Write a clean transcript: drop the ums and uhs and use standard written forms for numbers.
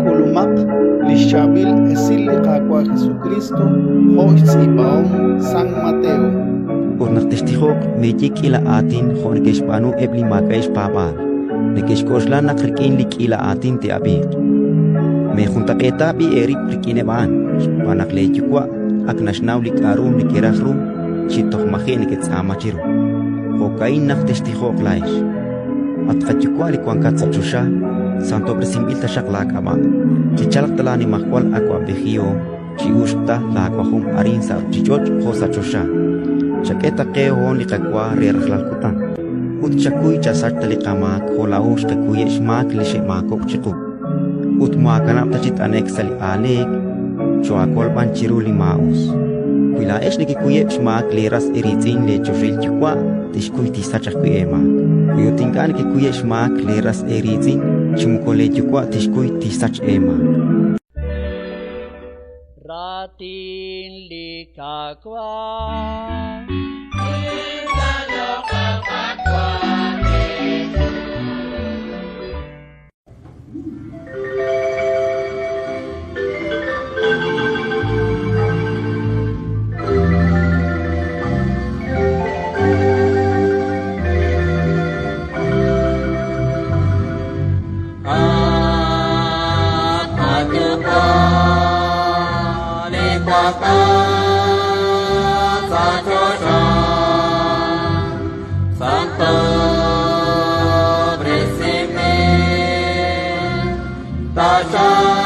Kulumak lishabil esili kakwa Jesucristo hoits ibaom San Mateo. Ornaktestihok mejik ila atin honekeshpanu eblimakaesh pabal. Nekeshkoshlan nakrikin lik ila atin te abir. Me juntaketa bi erip rikineban. Panaklejukwa aknashnaw lik arum nikerahrum chitoh mahin niketsamachiru. Hokain naktestihok laish. At fatjukwa likwankatsatusha santo presimbil tashaklakaba. Chichalak talani makwal akwa bejio chi ushta la akwahum arin sa chichoch hosa chosha. Chaketa keo ni kakwa rerahlalkutan. Ut chakuy chasat talikamak holaush kakuye shmak lishe makok chikuk. Ut muakanap tachit aneksali alek choakol panchiruli maus. Kuilaish ni kikuye shmak leras eritzin le choshil chikwa tishkuy tisachak kuyemak. Kuyutinkan kikuye shmak leras eritzin chimukole chikwa tishkuy tisach emak. Ratin likakwa Santo,